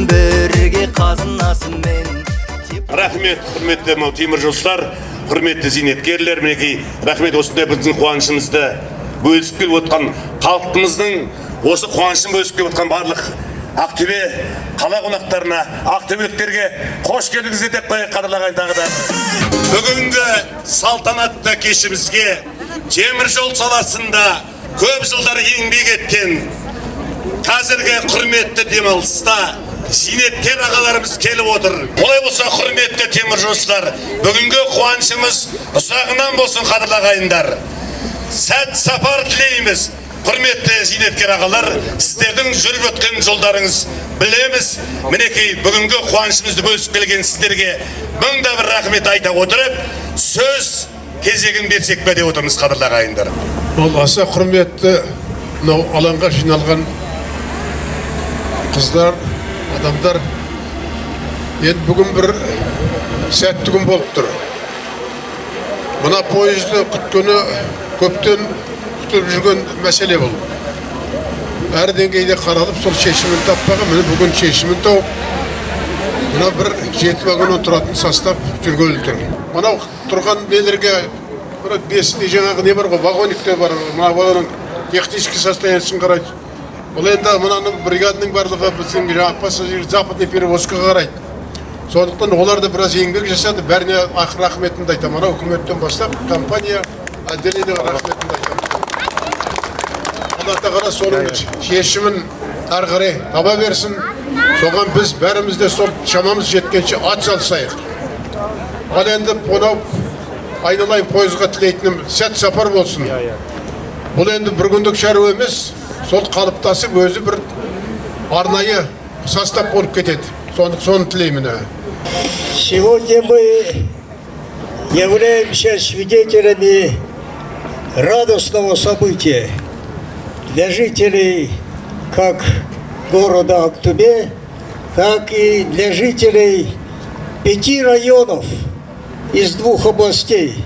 бірге қазынасымен. Рахмет, құрметті теміржолшылар, құрметті зейнеткерлер, мінекей рахмет осындай біздің қуанышымызды бөлісіп келіп отқан халқымыздың осы қуанышын бөлісіп келіп отқан барлық Ақтөбе қала қонақтарына, ақтөбеліктерге қош келдіңіздер деп қояйық қадірлаған тағы да. Бүгінгі салтанатты кешімізге темір жол саласында көп жылдар еңбек еткен қазіргі құрметті демалыста зейнеткер ағаларымыз келіп отыр. Олай болса, құрметті теміржолшылар, бүгінгі қуанышымыз ұзағынан болсын қадірлағайындар. Сәт сапар тілейміз. Құрметті зейнеткер ағалар, сіздердің жүріп өткен жолдарыңыз білеміз. Мінекей бүгінгі қуанышымызды бөлісіп келген сіздерге мыңда бір рахмет айта отырып, сөз кезегін берсек пе деп отырмыз қадірлағайындар. Ол аса құрметті мынау алаңға жиналған қыздар, адамдар, енді бүгін бір сәтті күн болып тұр. Мына пойызды күткені көптен күтіп жүрген мәселе бұл. Әр деңгейде қаралып, сол шешімін таппаған, міне бүгін шешімін тауып, мына бір 7 вагоннан тұратын состав жүргелі тұр. Мынау тұрған нелерге бір 5-те жаңағы не бар ғой, вагониктер бар, мына вагонның технический состояниесін қарайды. Бұл енді мұнаның бригадының барлығы біздің пассажир западный перевозкаға қарайды. Сондықтан олар да біраз еңбек жасады, бәріне рахметімді айтамын. Мына үкіметтен бастап компания отделениеге рахметімді айтамын. Алла тағала соның шешімін әрі қарай таба берсін. Соған біз бәріміз де сол шамамыз жеткенше ат салсайық. Ал енді мынау айналайын пойызға тілейтінім сәт сапар болсын. Бұл енді бір күндік шаруа емес. Сол қалыптасып өзі бір арнайы состав болып кетеді. Соны тілеймін. Сегодня мы являемся свидетелями радостного события для жителей как города Актубе, так и для жителей 5 районов из 2 областей,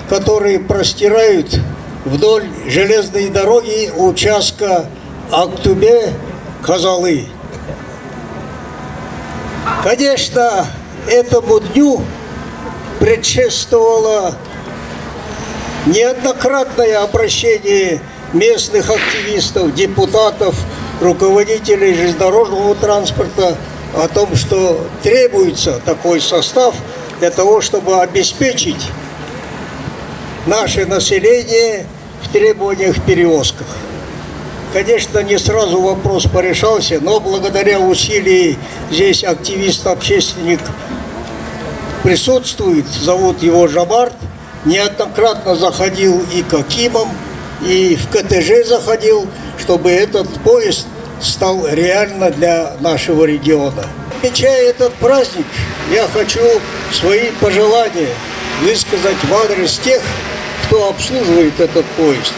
которые простирают вдоль железной дороги участка Актубе-Казалы. Конечно, этому дню предшествовало неоднократное обращение местных активистов, депутатов, руководителей железнодорожного транспорта о том, что требуется такой состав для того, чтобы обеспечить наше население в требованиях перевозках. Конечно, не сразу вопрос порешался, но благодаря усилиям здесь активист-общественник присутствует, зовут его Жамарт, неоднократно заходил и к Акимам, и в КТЖ заходил, чтобы этот поезд стал реально для нашего региона. Отмечая этот праздник, я хочу свои пожелания высказать в адрес тех, кто обслуживает этот поезд.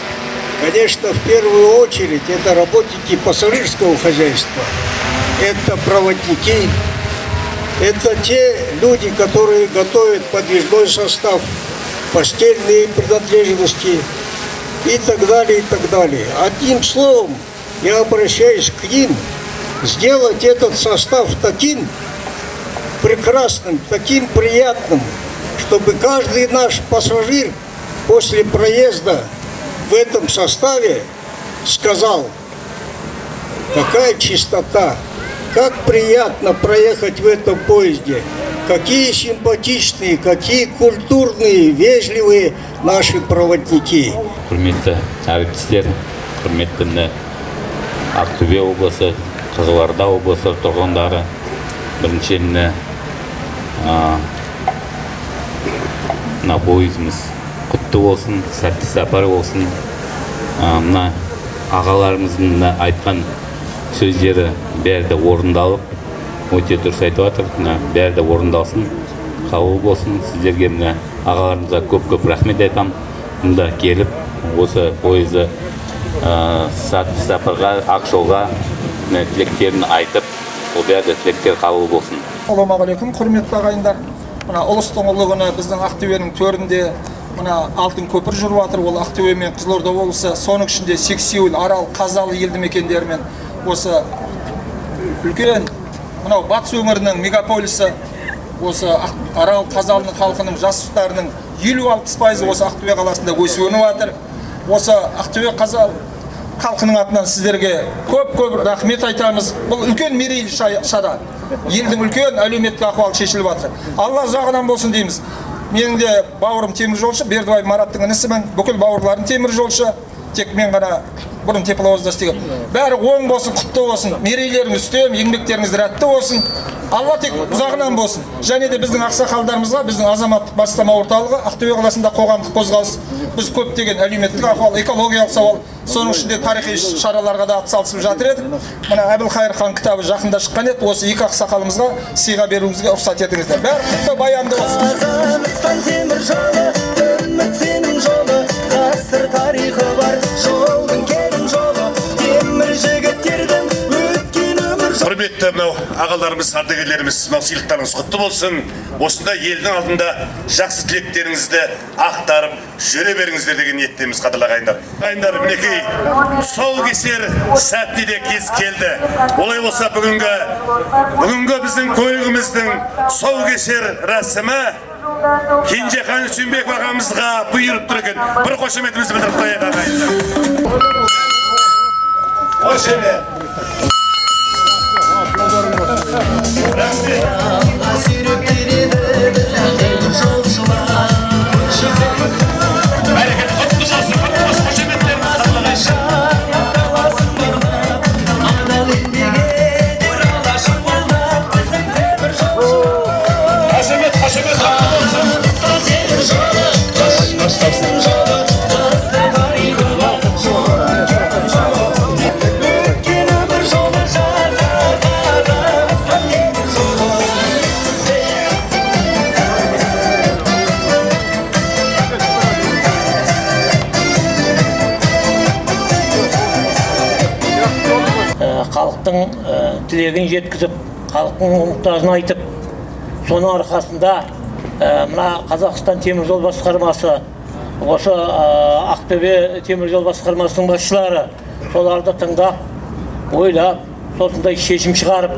Конечно, в первую очередь это работники пассажирского хозяйства, это проводники, это те люди, которые готовят подвижной состав, постельные принадлежности и так далее, и так далее. Одним словом, я обращаюсь к ним, сделать этот состав таким прекрасным, таким приятным, чтобы каждый наш пассажир после проезда в этом составе сказал, какая чистота, как приятно проехать в этом поезде, какие симпатичные, какие культурные, вежливые наши проводники. Құрметті әріптестер, құрметті Ақтөбе облысы, Қызылорда облысы тұрғындары, біріншіден мына пойызымыз құтты болсын, сәтті сапар болсын. Мына ағаларымыздың айтқан сөздері бәрі де орындалып, өте дұрыс айтып жатыр. Бәрі де орындалсын, қабыл болсын. Сіздерге мына ағаларымызға көп рахмет айтамын. Мұнда келіп, осы пойызды сәтті сапарға, Ақжолға тілектерін айтып, ол бәрі де тілектер қабыл болсын. Ассалаумағалейкум, құрметті ағайындар. Мына ұлыстың ұлы күні біздің Ақтөбенің төрінде мына алтын көпір жүріп жатыр. Ол Ақтөбе мен Қызылорда облысы, соның ішінде Сексеуіл, Арал, Қазалы елді мекендерімен осы үлкен мынау батыс өңірінің мегаполисі, осы Арал Қазалының халқының жастарының 50-60% осы Ақтөбе қаласында өсіп-өніп жатыр. Осы Ақтөбе Қазал халқының атынан сіздерге көп рахмет айтамыз. Бұл үлкен мерейлі шара. Елдің үлкен әлеуметтік ахуалы шешіліп жатыр. Алла ұзағынан болсын дейміз. Менің де бауырым теміржолшы, Бердібай Мараттың інісімін. Бүкіл бауырларым теміржолшы. Тек мен ғана бұрын тепловозда істеген. Бәрі оң болсын, құтты болсын. Мерейлеріңіз үстем, еңбектеріңіз рәтті болсын. Алла тек ұзағынан болсын. Және де біздің ақсақалдарымызға, біздің азаматтық бастама орталығы, Ақтөбе қаласында қоғамдық қозғалыс, біз көптеген әлеуметтік ахуал, экологиялық сауал, соның ішінде тарихи шараларға да атсалысып жатыр едік. Мына Әбілқайыр хан кітабы жақында шыққан еді, осы екі ақсақалымызға сыйға беруімізге рұқсат етіңіздер. Бәрі құтты баянды болсын. Қазақстан темір жолы, үміт сенің жолы, ғасыр тарихы бар жолдың келін жолы, темір жігіттердің өткен өмір жолы. Құрметті мынау ағаларымыз, ардагерлеріміз, мынау сыйлықтарыңыз құтты болсын. Осында елдің алдында жақсы тілектеріңізді ақтарып жүре беріңіздер деген ниеттеміз, қадірлі ағайындар. Ағайындар, мінекей тұсау кесер сәтті де кез келді. Олай болса бүгінгі біздің көлігіміздің тұсау кесер рәсімі Кенжехан Үсенбеков ағамызға бұйырып тұр екен. Бір қошеметімізді білдіріп қояйық ағайындар. Қошемет. Сүйреп келеді біздің жолшылар. Бәрекелді, құтты болсын, қошеметтеріміз қадірлі ағайындар. Адал еңбек ете алашың болдық біздің темір жолшылар. Қошемет, қошемет, Темір жолы, көшіміздің жолы, ғасыр тарихы бар жолдың келін жолы, өткен өмір жолы жазар Қазақстан темір жолы. Халықтың тілегін жеткізіп, халықтың мұқтажын айтып, соның арқасында мына Қазақстан теміржол басқармасы, осы Ақтөбе теміржол басқармасының басшылары соларды тыңдап, ойлап, осындай шешім шығарып,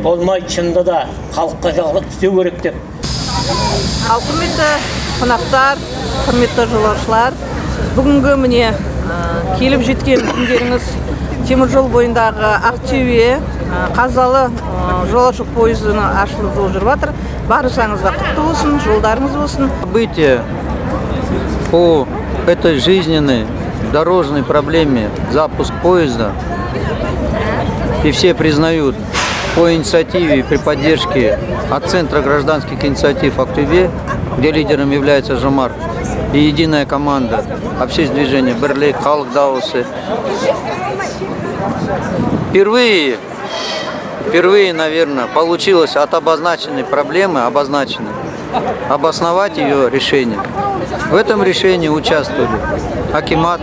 болмайды, шынында да халыққа жалғыз істеу керек деп. Құрметті қонақтар, құрметті жолаушылар, бүгінгі міне келіп жеткен күндеріңіз теміржол бойындағы Ақтөбе Қазалы жолаушы пойызының ашылып жол жүріп жатыр. Баршаңызға құтты болсын, жолдарыңыз болсын. События по этой жизненной дорожной проблеме, запуск поезда, и все признают, по инициативе и при поддержке от Центра гражданских инициатив Ақтөбе, где лидером является Жомарт, и единая команда общественного движения Бірлік, халық дауысы. Впервые, наверное, получилось от обозначенной проблемы, обосновать ее решение. В этом решении участвовали Акимат,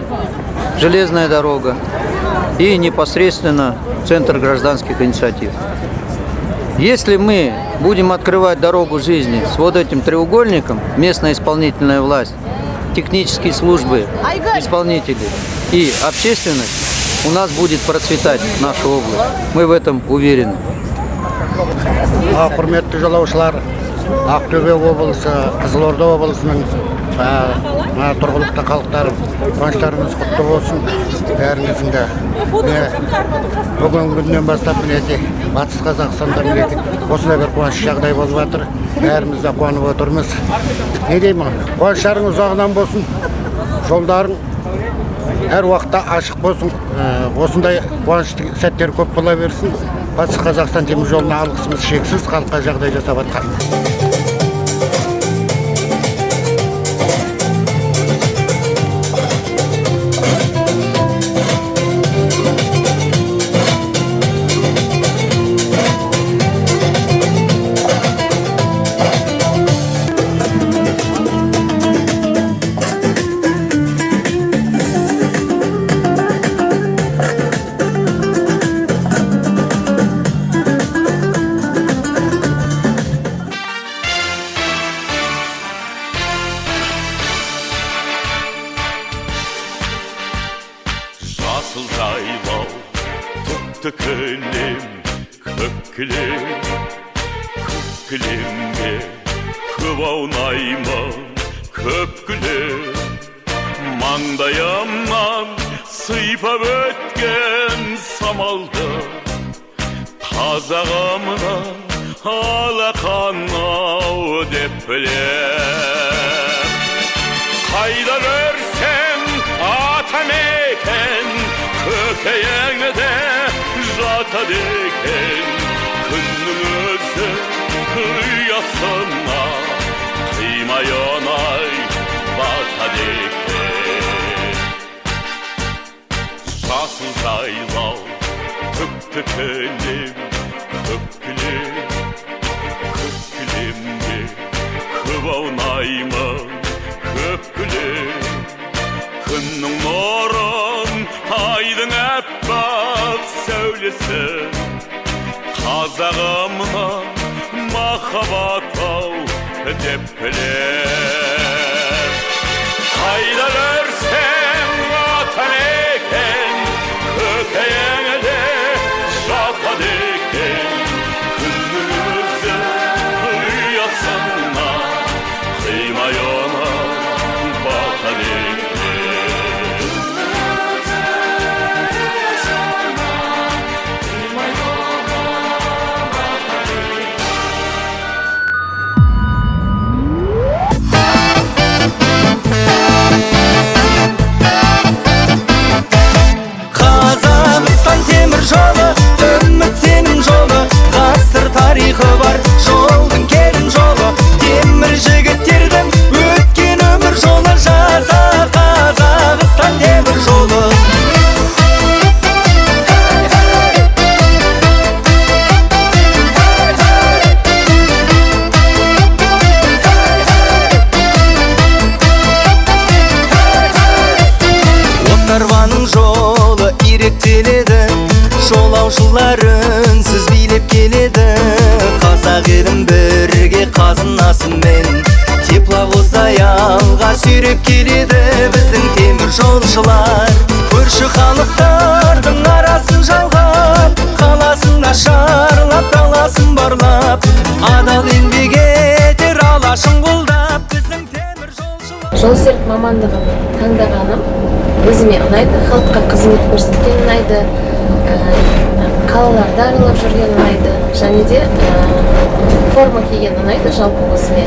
железная дорога и непосредственно Центр гражданских инициатив. Если мы будем открывать дорогу жизни с вот этим треугольником, местная исполнительная власть, технические службы, исполнители и общественность, у нас будет процветать наша область. Мы в этом уверены. Құрметті жолаушылар, Ақтөбе облысы, Қызылорда облысының тұрғылықты халықтар, қуаныштарыңыз құтты болсын. Бәріңіздің де бүгінгі күннен бастап батыс Қазақстанда осындай бір қуаныш жағдай болып жатыр. Бәріміз де қуанып отырмыз. Не деймін? Қуаныштарың ұзағынан болсын, жолдарың әр уақытта ашық болсын. Осындай қуанышты сәттер көп бола берсін. Батыс Қазақстан теміржолына алғысымыз шексіз, халыққа жағдай жасап жатқан. кілемде көп аунаймын көп күлем маңдайымнан сыйпап өткен самалды қазағымнан алақанау деп білем қайда көрсем атамекен көкейіңде жатады екен күннің өзі ұясына қимай оңай батады екен жасыл жайлау көкті кілем көк кілемде көп аунаймын көп күлем күннің нұрын айдың әппақ сәулесі қазағымна махаббат ау деп білем қайда көрсем атамекен көкейіңде жатады екен күннің өзі ұясына қимай оңай батады Қазақстан темір жолы үміт сенің жолы ғасыр тарихы бар жолдың келін жолы темір жігіттердің өткен өмір жолы жаза Қазақстан темір жолы отарбаның жолы иректеледі жолаушылар үнсіз билеп келеді қазақ елін бірге қазынасымен тепловоздай алға сүйреп келеді біздің темір жолшылар көрші халықтардың арасын жалғап қаласын ашарлап даласын барлап адал еңбек етер алашын қолдап біздің темір жолшылар жолсерік мамандығын таңдағаным өзіме ұнайды, халыққа қызмет көрсеткен ұнайды, қалаларды аралап жүрген ұнайды, және де форма киген ұнайды жалпы өзіме.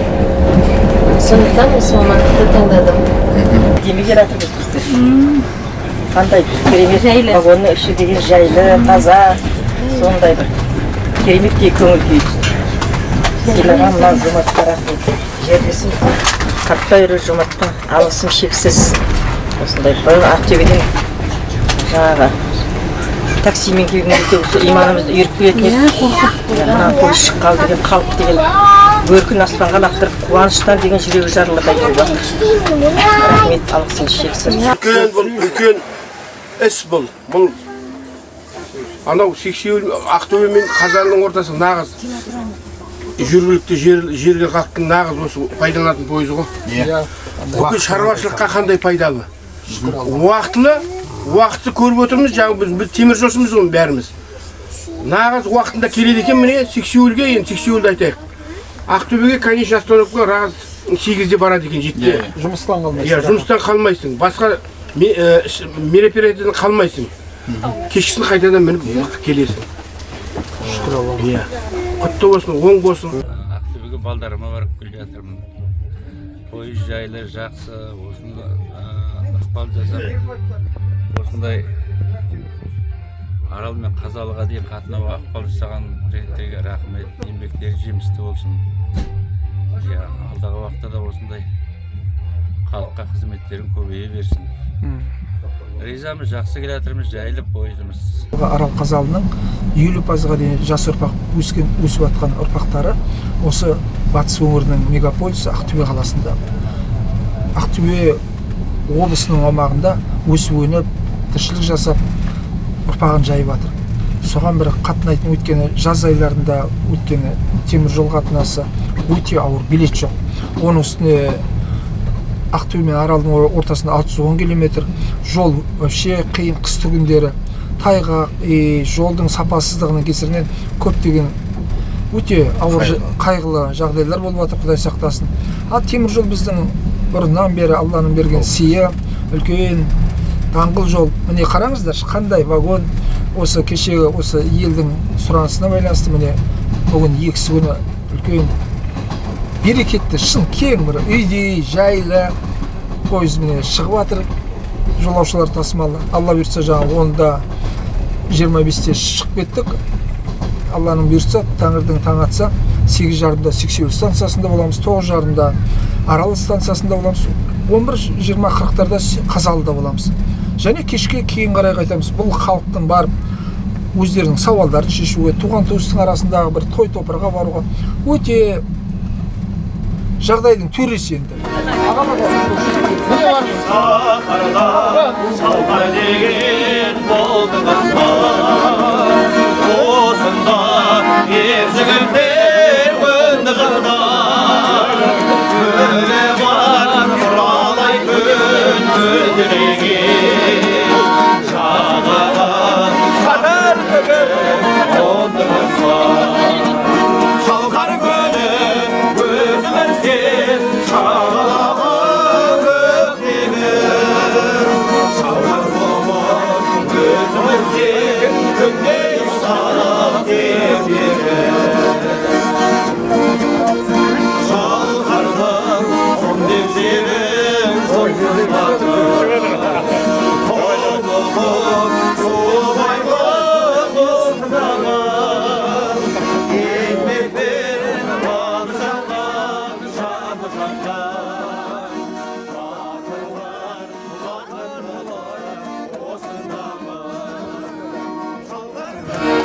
Сондықтан осы мамандықты таңдадым. Демек жатырмыз біздер. Қандай керемет вагонның іші деген жайлы, таза, сондай бір кереметтей көңіл күй. Сыйлаған мына жұмыртқа рахмет. Жерлесім Қартайры жұмыртқа алғысым шексіз. Осындай бір Ақтөбеден жаңағы таксимен келген кезде осы иманымызды үйіріп келетін еді. Мына пойыз шыққалы деген халық деген бөркін аспанға лақтырып қуаныштан деген жүрегі жарылырдай болды. Рахмет, алғысым шексіз. Үлкен іс бұл. Бұл анау сексеуіл Ақтөбе мен Қазанның ортасы нағыз жергілікті жерге халықтың нағыз осы пайдаланатын пойызы ғой. Бүкіл шаруашылыққа қандай пайдалы. Уақытты көріп отырмыз, жаңағы біз темір жолшымыз ғой бәріміз. Нағыз уақытында келеді екен міне сексеуілге, енді сексеуілді айтайық. Ақтөбеге конечный остановкаға рағыз 8-де барады екен, 7-де. Жұмыстан қалмайсың. Иә, жұмыстан қалмайсың. Басқа мероприятиядан қалмайсың. Кешкісін қайтадан мініп келесің. Шүкір Аллаға. Иә. Құтты болсын, оң болсын. Ақтөбеге балдарыма барып келе жатырмын. Пойыз жайлы, жақсы, осында ықпал жасап, осындай Арал мен Қазалыға дейін қатынауға ықпал жасаған реттерге рахмет, еңбектері жемісті болсын. Алдағы уақытта да осындай халыққа қызметтерін көбейе берсін. Ризамыз, жақсы келе жатырмыз, жайлы пойызымыз. Арал Қазалының 50%-ға дейін жас ұрпақ өсіп жатқан ұрпақтары осы батыс өңірінің мегаполисі Ақтөбе қаласында. Ақтөбе облысының аумағында өсіп өніп, тіршілік жасап, ұрпағын жайып жатыр. Соған бір қатынайтын өткені жаз айларында өткені темір жол қатынасы өте ауыр, билет жоқ. Оның үстіне Ақтөбе мен Аралдың ортасында 610 километр жол вообще қиын, қысты күндері тайғақ, жолдың сапасыздығының кесірінен көптеген өте ауыр қайғылы жағдайлар болып жатыр, Құдай сақтасын. Темір жол біздің бұрыннан бері Алланың берген сыйы, үлкен даңғыл жол. Міне қараңыздар, қандай вагон. Осы кешегі осы елдің сұранысына байланысты міне бүгін екісі күні үлкен берекетті, шын кең бір үйдей жайлы пойыз міне шығып жатыр, жолаушылар тасымалы. Алла бұйыртса жаңағы 10-да 25-те шығып кеттік. Алланың бұйыртса таңертең таң атса 8:30-да Сексеуіл станциясында боламыз, 9:30-да Арал станциясында боламыз, 11:20-40-тарда Қазалыда боламыз. Және кешке кейін қарай қайтамыз. Бұл халықтың барып өздерінің сауалдарын шешуге, туған туыстың арасындағы бір той топырға баруға өте жағдайдың төресі енді.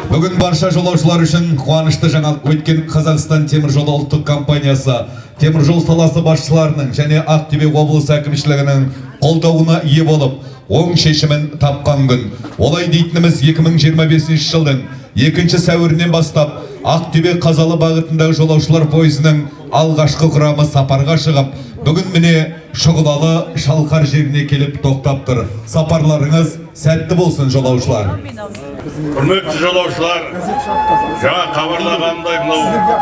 Бүгін барша жолаушылар үшін қуанышты жаңалық. Өткен Қазақстан темір жолы ұлттық компаниясы темір жол саласы басшыларының және Ақтөбе облысы әкімшілігінің қолдауына ие болып, оң шешімін тапқан күн. Олай дейтініміз 2025 жылдың 2 сәуірінен бастап Ақтөбе Қазалы бағытындағы жолаушылар пойызының алғашқы құрамы сапарға шығып, бүгін міне Шұғылалы Шалқар жеріне келіп тоқтап тұр. Сапарларыңыз сәтті болсын жолаушылар. Құрметті жолаушылар, жаңа хабарлағандай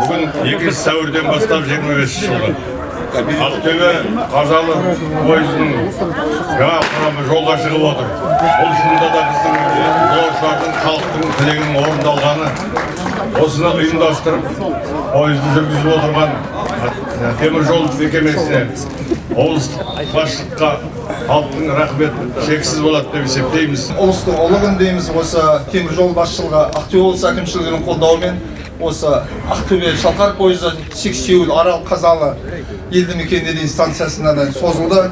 бүгін 2 сәуірден бастап 25 жылғы Ақтөбе Қазалы пойызының жаңа құрамы жолға шығып отыр. Бұл шынында да біздің жолаушылардың халықтың тілегінің орындалғаны. Осыны ұйымдастырып, пойызды жүргізіп отырған темір жол мекемесіне, облыстық басшылыққа халықтың рахметі шексіз болады деп есептейміз. Ұлыстың ұлы күн дейміз. Осы темір жол басшылығы Ақтөбе облысы әкімшілігінің қолдауымен осы Ақтөбе Шалқар пойызы Сексеуіл Арал Қазалы елді мекеніне дейін станциясына да созылды.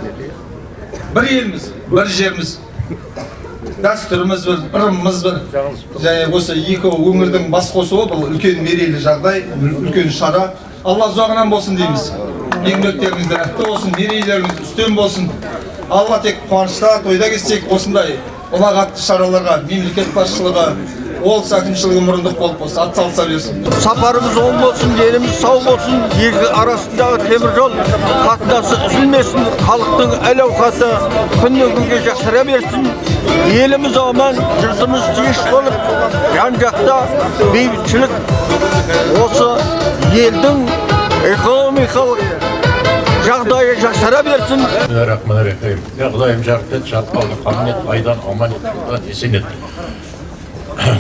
Бір елміз, бір жерміз, дәстүріміз бір, ырымымыз бір. Және осы екі өңірдің бас қосуы бұл үлкен мерейлі жағдай, үлкен шара. Алла ұзағынан болсын дейміз. Еңбектеріңіз дәрәпті болсын, мерейлеріңіз үстем болсын. Алла тек қуанышта, тойда кетсек, осындай ұлағатты шараларға мемлекет басшылығы, облыс әкімшілігі мұрындық болып болса, атсалыса берсін. Сапарымыз оң болсын, деніміз сау болсын, екі арасындағы темір жол қатынасы үзілмесін, халықтың әл-ауқаты күннен күнге жақсара берсін. Еліміз аман, жұртымыз тыныш болып, жан-жақта бейбітшілік осы елдің экономикалық жағдайы жақсара берсін. Рахманиррахим. Құдайым жарқын, шатқалды, қамнет, айдан, аманеттен есенет.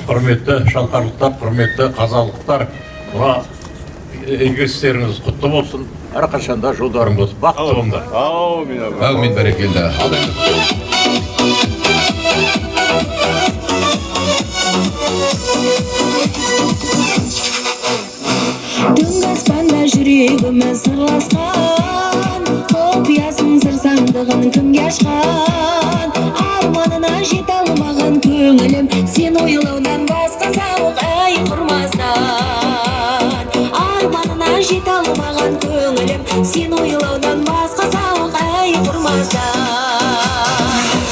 Құрметті шалқарлықтар, құрметті қазалықтар, мұна игі құтты болсын, әрқашанда жолдарың болсын, бақытты болыңдар. Әумин, бәрекелді. Түнгі аспанда жүрегіміз сырласқан, құпиясын сыр сандығын кімге ашқан, арманына жете алмаған көңілім, сен ойлаудан басқа сауық ай құрмастан. Арманына жете алмаған көңілім, сен ойлаудан басқа сауық ай құрмастан.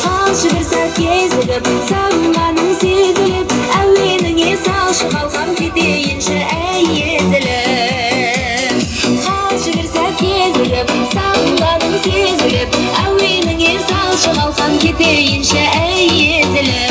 Қалшы бір сәт кезігіп, сағынғаның сезіліп, әуеніңе салшы қалқам кетейінші әй езіліп. Қалшы бір сәт кезігіп, сағынғаның сезіліп, әуеніңе салшы қалқам кетейінші әй езіліп.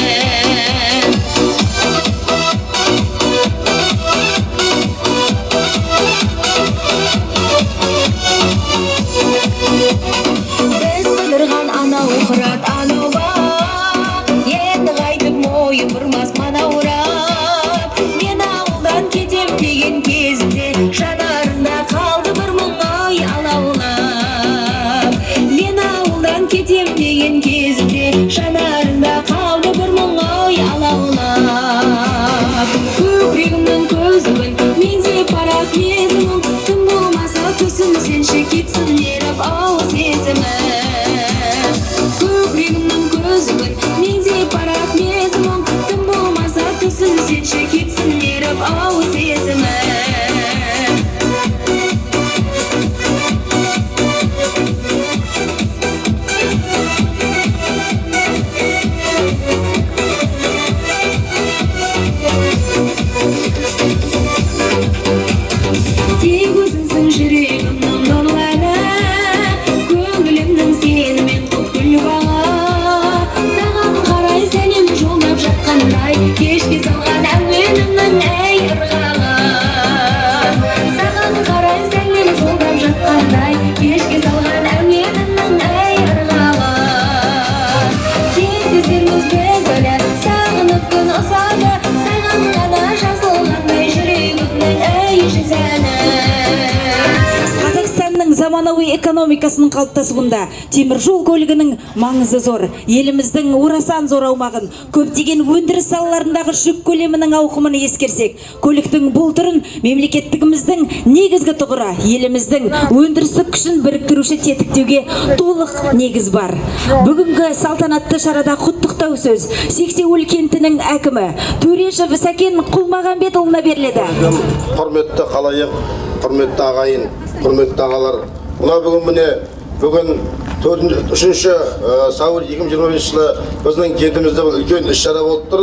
Тек өзіңсің жүрегімнің нұрланы, көңілімнің сенімен құт-күл бала. Саған қарай сәлем жолдап жатқандай, кешке салған әуенімнің әй ырғағы. Саған қарай сәлем жолдап жатқандай, кешке салған әуенімнің әй ырғағы. Кездесерміз біз әлі, сағынып күн ысады, саған ғана жазылғандай жүрегімнің әй жүзәні. Қазақстанның заманауи экономикасының қалыптасуында темір жол көлігінің маңызы зор. Еліміздің орасан зор аумағын, көптеген өндіріс салаларындағы жүк көлемінің ауқымын ескерсек, көліктің бұл түрін мемлекеттігіміздің негізгі тұғыры, еліміздің өндірістік күшін біріктіруші тетіктеуге толық негіз бар. Бүгінгі салтанатты шарада құттықтау сөз Сексеуіл кентінің әкімі Төрешев Сәкен Құлмағанбетұлына беріледі. Құрметті қалайық, құрметті ағайын, құрметті ағалар. Бүгін 3 сәуір 2025 жылы біздің кентімізде үлкен іс-шара болып тұр.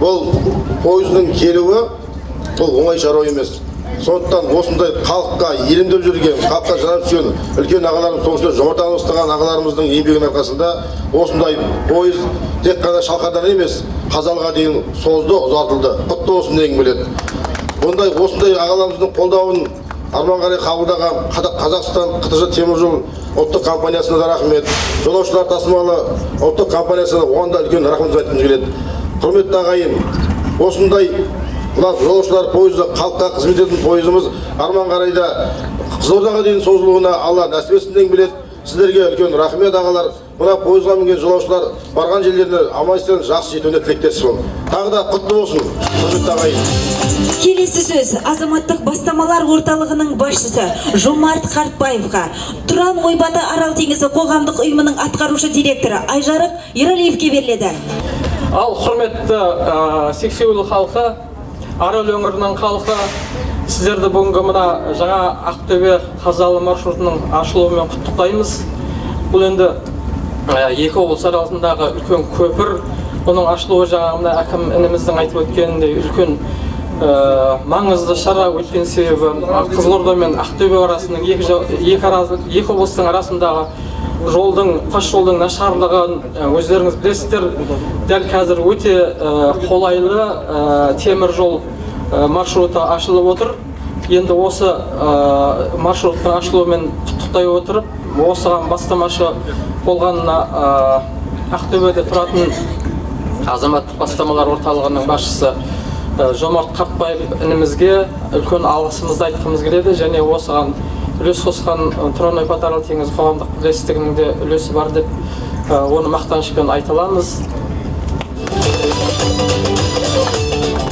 Бұл пойыздың келуі бұл оңай шаруа емес. Сондықтан осындай халыққа елімдеп жүрген, халыққа жарап түскен үлкен ағаларымыз, соның ішінде жомарт ұстаған ағаларымыздың еңбегінің арқасында осындай пойыз тек қана Шалқардан емес, Қазалыға дейін созды, ұзартылды. Құтты болсын дегім келеді. Осындай ағаларымыздың қолдауын арман қарай қабылдаған Қазақстан қтж темір жол ұлттық компаниясына да рахмет. Жолаушылар тасымалы ұлттық компаниясына оған да үлкен рахмет айтқымыз келеді. Құрметті ағайын, осындай жолаушылар пойызы, халыққа қызмет ететін пойызымыз арман қарайда Қызылордаға дейін созылуына Алла нәсіп етсін дегім келеді. Сіздерге үлкен рахмет ағалар. Мына пойызға мінген жолаушылар барған жерлеріне аман-есен жақсы жетуіне тілектеспін. Тағы да құтты болсын, құрметті ағайын. Келесі сөз азаматтық бастамалар орталығының басшысы Жомарт Қартбаевқа, Тұран Ойбаты Арал теңізі қоғамдық ұйымының атқарушы директоры Айжарық Ералиевке беріледі. Ал құрметті Сексеуіл халқы, Арал өңірінің халқы, сіздерді бүгінгі мына жаңа Ақтөбе Қазалы маршрутының ашылуымен құттықтаймыз. Бұл енді екі облыс арасындағы үлкен көпір. Оның ашылуы жаңа әкім ініміздің айтып өткеніндей үлкен маңызды шара. Өткен себебі Қызылорда мен Ақтөбе арасының екі облыстың арасындағы тас жолдың нашарлығын өздеріңіз білесіздер. Дәл қазір өте қолайлы темір жол маршруты ашылып отыр. Енді осы маршруттың ашылуымен құттықтай отырып, осыған бастамашы болғанына Ақтөбеде тұратын азаматтық бастамалар орталығының басшысы Жомарт Қартбаев інімізге үлкен алғысымызды айтқымыз келеді, және осыған үлес қосқан Тұран Ойбаты Арал теңізі қоғамдық бірлестігінің де үлесі бар деп оны мақтанышпен айта аламыз.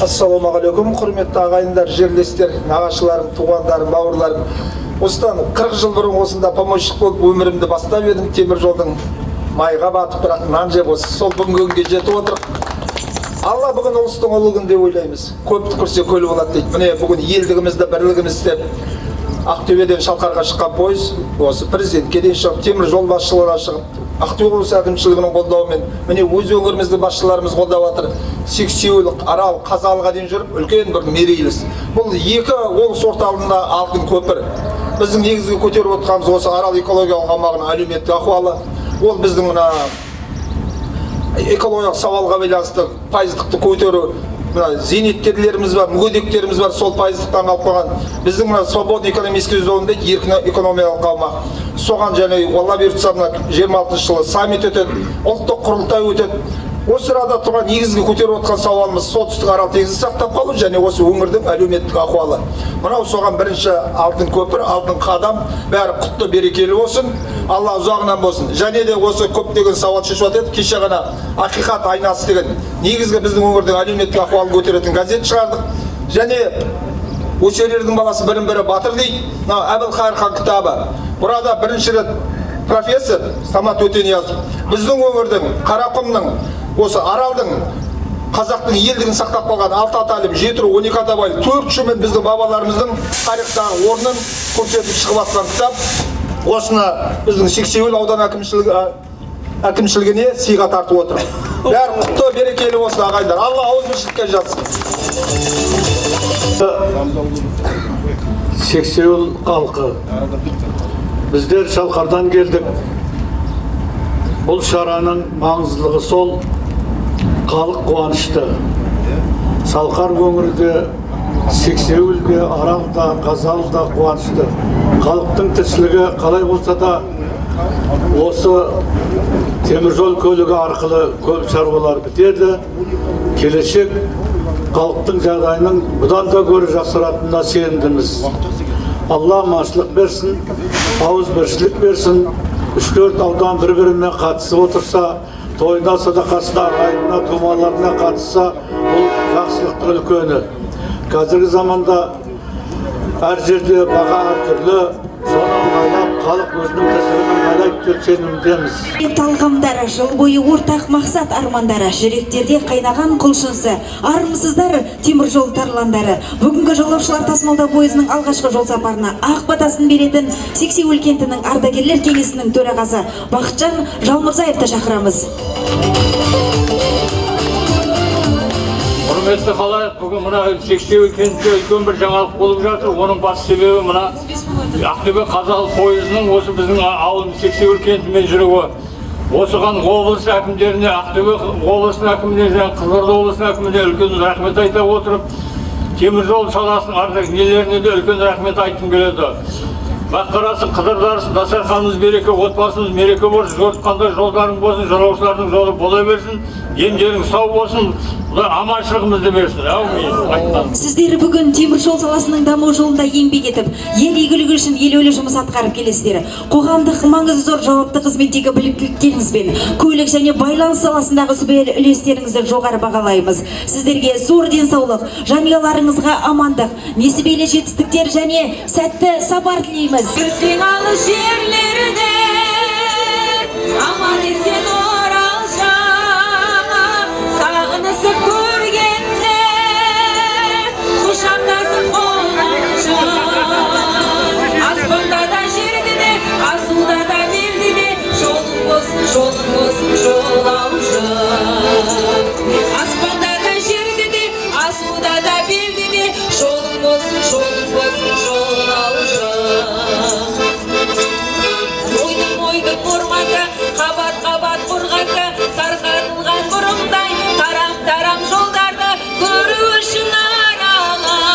Ассалаумағалейкум, құрметті ағайындар, жерлестер, нағашыларым, туғандарым, бауырларым. Осыдан 40 жыл бұрын осында помощник болып өмірімді бастап едім. Темір жолдың майға батып, бірақ нан жеп осы сол бүгінгі күнге жетіп отырық. Алла бүгін ұлыстың ұлы күн деп ойлаймыз. Көп түкірсе көл болады дейді. Міне бүгін елдігімізді, бірлігімізді Ақтөбеден Шалқарға шыққан пойыз, осы президентке дейін шығып, темір жол басшылары шығып, Ақтөбе облысы әкімшілігінің қолдауымен, міне өз өңірімізді басшыларымыз қолдап жатыр. Сексеуіл, Арал, Қазалыға дейін жүріп, үлкен бір мерейліс. Бұл екі облыс орталығында алтын көпір. Біздің негізгі көтеріп отырғанымыз осы Арал экологиялық аумағының әлеуметтік ахуалы. Ол біздің мына экологиялық сауалға байланысты пайыздықты көтеру. Зейнеткерлеріміз бар, мүгедектеріміз бар, сол пайыздықтан алып қойған. Біздің мына свободный экономический зонында еркін экономиялық аумақ. Соған және Алла бұйыртса 26 жылы саммит өтеді, ұлттық құрылтай өтеді. Осы арада тұрған негізгі көтеріп отқан сауалымыз солтүстік Арал теңізін сақтап қалу және осы өңірдің әлеуметтік ахуалы. Мынау соған бірінші алтын көпір, алтын қадам, бәрі құтты берекелі болсын, Алла ұзағынан болсын. Және де осы көптеген сауал шешіп жатыр. Кеше ғана Ақиқат айнасы деген негізгі біздің өңірдің әлеуметтік ахуалын көтеретін газет шығардық. Және өсерлердің баласы бірін-бірі батыр дейді. Әбілқайыр хан кітабы. Burada бірінші рет профессор Самат Өтениязов біздің өңірдің, Қарақұмның, осы Аралдың, қазақтың елдігін сақтап қалған 6 аталым, 7 ру, 12 атабай, 4 шумен біздің бабаларымыздың тарихтағы орнын көрсетіп шығып жатқан кітап. Осыны біздің Сексеуіл аудан әкімшілігіне сыйға тартып отыр. Бәрі құтты берекелі болсын ағайындар. Алла ауызбіршілікке жатсын. Сексеуіл халқы, біздер Шалқардан келдік. Бұл шараның маңыздылығы сол, халық қуанышты. Шалқар өңірде, Сексеуілде, Аралда, Қазалда қуанышты. Халықтың тіршілігі қалай болса да, осы теміржол көлігі арқылы көп шаруалар бітеді. Келешек халықтың жағдайының бұдан да гөрі жақсаратынына сенімдіміз. Алла аманшылық берсін, ауызбіршілік берсін. 3-4 аудан бір-біріне қатысып отырса, тойына, садақасына, ағайынына, тумаларына қатысса, бұл жақсылықтың үлкені. Қазіргі заманда әр жерде баға әртүрлі, соны ыңғайлап, халық өзінің тіршілігін ыңғайлайды деп сенімдеміз. Талғамдары, жыл бойы ортақ мақсат армандары, жүректерде қайнаған құлшынысы, армысыздар теміржол тарландары. Бүгінгі жолаушылар тасымалдау пойызының алғашқы жол сапарына ақ батасын беретін Сексеуіл кентінің ардагерлер кеңесінің төрағасы Бақытжан Жалмырзаевты шақырамыз. Құрметті халайық, бүгін мына Сексеуіл кентінде үлкен бір жаңалық болып жатыр. Оның бас себебі мына Ақтөбе Қазалы пойызының осы біздің ауыл Сексеуіл кентімен жүруі. Осыған облыс әкімдеріне, Ақтөбе облысының әкімдеріне, Қызылорда облысының әкімдеріне үлкен рахмет айта отырып, теміржол саласының ардагерлеріне де үлкен рахмет айтқым келеді. Баққарасы, қыдырдарысы, дастарханымыз береке, отбасымыз мереке болсын, жортқанда жолдарың болсын, жолаушылардың жолы бола берсін, емдерің сау болсын, аманшылығымызды берсін. Әумин. Сіздер бүгін теміржол саласының даму жолында еңбек етіп, ел игілігі үшін елеулі жұмыс атқарып келесіздер. Қоғамдық маңызы зор жауапты қызметтегі біліктіліктеріңізбен көлік және байланыс саласындағы сүбелі үлестеріңізді жоғары бағалаймыз. Сіздерге зор денсаулық, жанұяларыңызға амандық, несібелі жетістіктер және сәтті сапар тілейміз. Біздің алыс жерлерде аман есен оралша, сағынысып көргенде құшақтасып қолданша. Аспанда да жерде де, асуда да берде де, жолың болсын жолаушы. Аспанда да жерде де, асуда да берде де, жолың болсын жолаушы. Ойдың орманда, қабат қорғанда, тарқатылған бұрымдай, тарам жолдарды көру үшін аралап.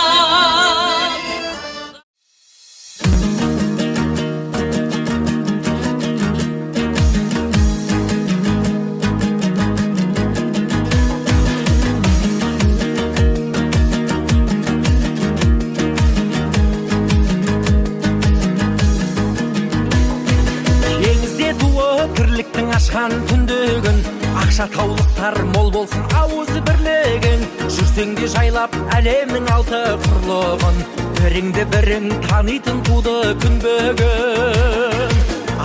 Бірліктің ашқан түндегін, ақша таулықтар мол болсын ауызы бірлігін. Жүрсең де жайлап әлемнің алты құрлығын, біріңді бірің танитын туды күн бүгін.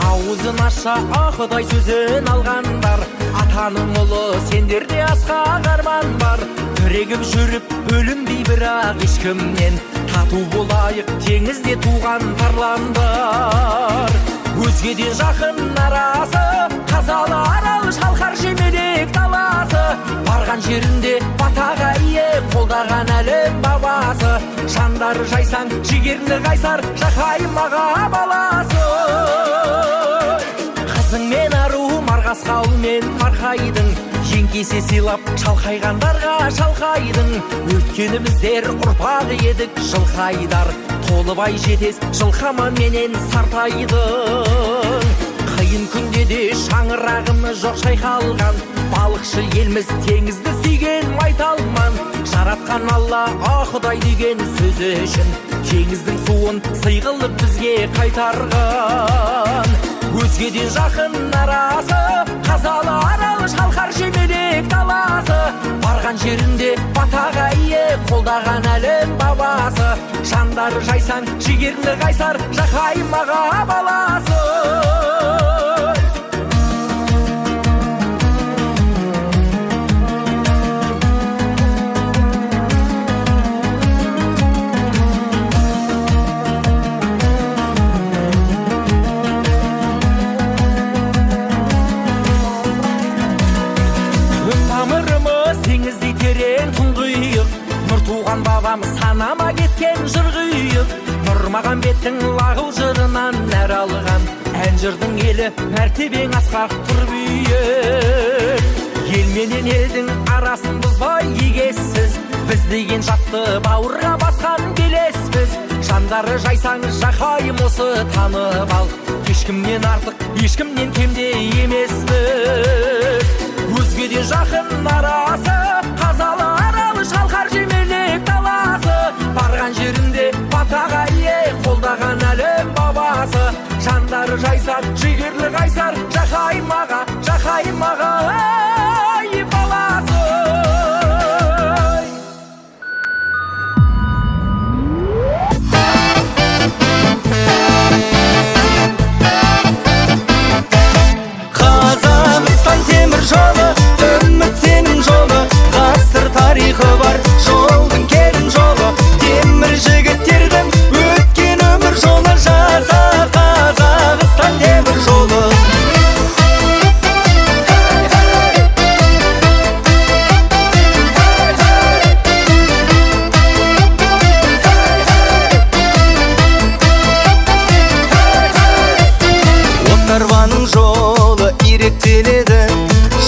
Ауызын аша Құдай сөзін алғандар, атаның ұлы сендерде асқақ арман бар. Бірігіп жүріп бөлінбей бірақ ешкімнен, тату болайық теңізде туған тарландар. Өзгеден жақын арасы, Қазалы, Арал, Шалқар, Жемелек даласы. Барған жерінде батаға ие, қолдаған әлем бабасы. Жандары жайсаң, жігерлі қайсар, жақайым аға баласы. Қызың мен ару, марғасқа ұл мен марқайдың, еңкесе сыйлап шалқайғандарға шалқайдың. Өткені біздер ұрпақ едік жылқайдар, толыбай жетес жылқаман менен сартайдың. Қиын күнде де шаңырағымыз жоқ шайқалған, балықшы елміз теңізді сүйген майталман. Жаратқан Алла Құдай деген сөзі үшін теңіздің суын сый қылып бізге қайтарған. Өзгеден жақын арасы, Қазалы, Арал, Шалқар, Жемелек даласы. Барған жерінде батаға ие, қолдаған әлем бабасы. Жандары жайсаң, жігерлі қайсар, жақайым аға баласы. Теңіздей терең тұңғиық, нұр туған бабамыз санама кеткен жырғиық. Нұрмағамбеттің лағыл жырынан нәр алған ән жырдың елі мәртебең асқақ тұр биік. Ел менен елдің арасын бұзбай егессіз, біз деген жатты бауырға басқан белеспіз. Жандары жайсаң жақайым осы танып ал, ешкімнен артық ешкімнен кемде емеспіз. Өзгеде жақын арасы, қазалы аралы шалқар жемелек даласы. Барған жерінде батаға ие, қолдаған әлем бабасы. Жандары жайсар, жігерлі қайсар, жақаймаға ай баласы. Қазақстан темір жолы, үміт сенің жолы, ғасыр тарихы бар жолдың керім жолы. Темір жігіттердің өткен өмір жолы, жаза Қазақстан темір жолы. Отарбаның жолы иректеледі,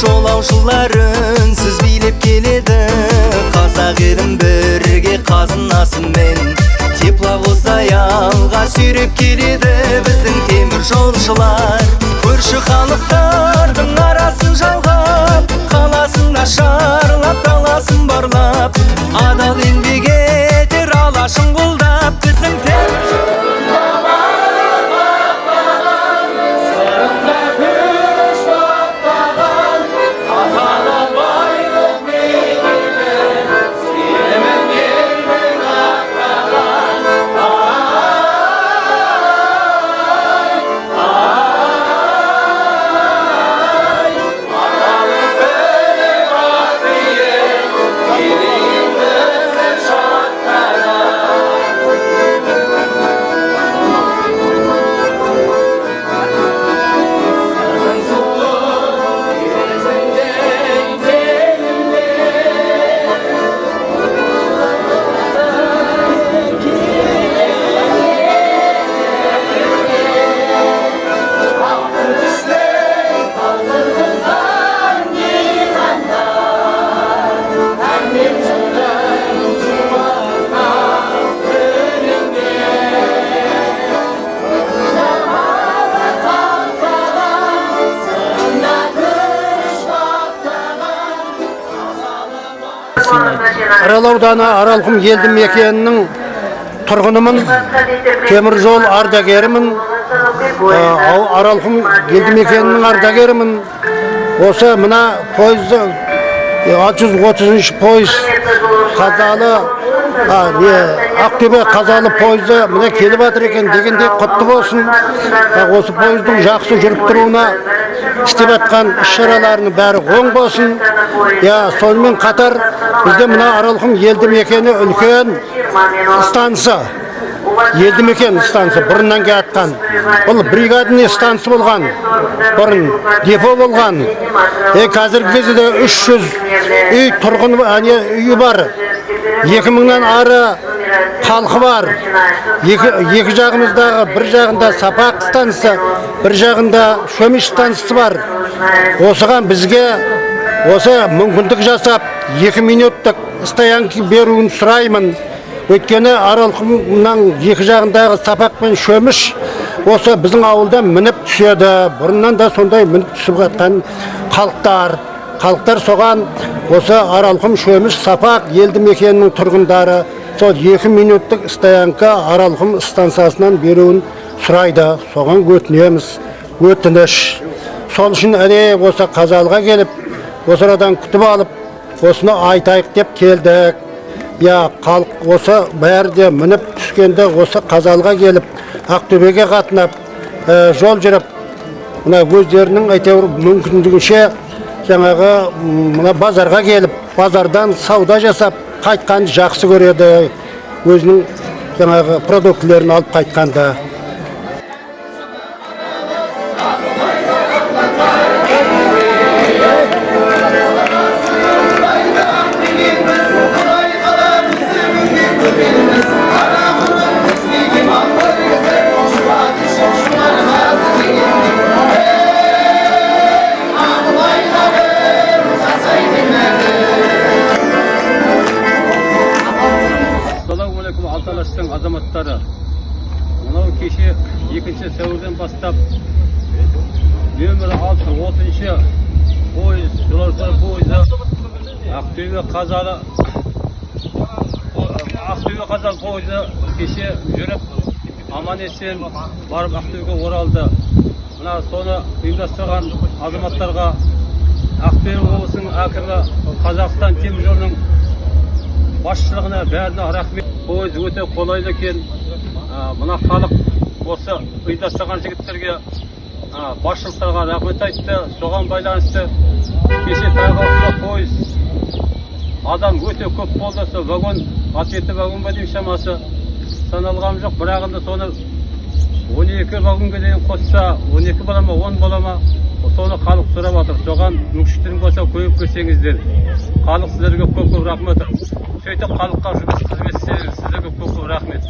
жолаушылар үнсіз билеп келеді. Қазақ елім бірге қазынасымен тепловоздай алға сүйреп келеді. Біздің темір жолшылар көрші халықтардың арасын жалғап, қаласын ашарлап, даласын барлап, адал еңбек етер алашын қолдап. Біздің темір Арал ауданы Аралқұм елді мекенінің тұрғынымын, темір жол ардагерімін, Аралқұм елді мекенінің ардагерімін. Осы мына пойызды 630 пойыз қазалы, Ақтөбе қазалы пойызы міне келіп жатыр екен дегенде құтты болсын. Осы пойыздың жақсы жүріп тұруына істеп жатқан іс-шараларының бәрі оң болсын. Сонымен қатар бізде мына Аралқұм елді мекені үлкен станция, елді мекен станция бұрыннан келатқан. Бұл бригадный станция болған, бұрын депо болған. Қазіргі кезде 300 үй тұрғын үйі бар. 2000-нан ары халқы бар. Екі жағымыздағы, бір жағында Сапақ станция, бір жағында Шөміш станциясы бар. Осыған бізге осы мүмкіндік жасап 2 минуттық стоянка беруін сұраймын. Өйткені Аралқұмның екі жағындағы Сапақ пен Шөміш осы біздің ауылда мініп түседі. Бұрыннан да сондай мініп түсіп жатқан халықтар соған осы Аралқұм, Шөміш, Сапақ елді мекенінің тұрғындары сол 2 минуттық стоянка Аралқұм станциясынан беруін сұрайды. Соған өтінеміз, өтініш. Сол үшін осы Қазалыға келіп, осы арадан күтіп алып, осыны айтайық деп келдік. Халық осы бәрі де мініп түскенде осы Қазалыға келіп, Ақтөбеге қатынап, жол жүріп, өздерінің әйтеуір мүмкіндігінше жаңағы базарға келіп, базардан сауда жасап, қайтқан жақсы көреді, өзінің жаңағы продуктілерін алып қайтқанда. мынау кеше 2 сәуірден бастап нөмірі 630 пойыз, жолаушылар пойызы Ақтөбе Қазалы пойызы кеше жүріп аман есен барып Ақтөбеге оралды. Мына соны ұйымдастырған азаматтарға Ақтөбе облысының әкімі Қазақстан темір жолының басшылығына бәріне рахмет. Пойыз өте қолайлы екен. Мына халық осы ұйымдастырған жігіттерге басшылықтарға рахмет айтты. Соған байланысты кеше тағы пойыз адам өте көп болды. Сол вагон 17 вагон ба дейм шамасы саналған жоқ. Бірағында соны 12 вагонға дейін қосса 12 бола ма 10 бола ма соны халық сұрап жатыр. Соған мүмкіншілігің болса көйіп көрсеңіздер. Халық сіздерге көп рахмет. Сөйтіп халыққа жұмыс қызмет істеңіздер. Сіздерге көп рахмет.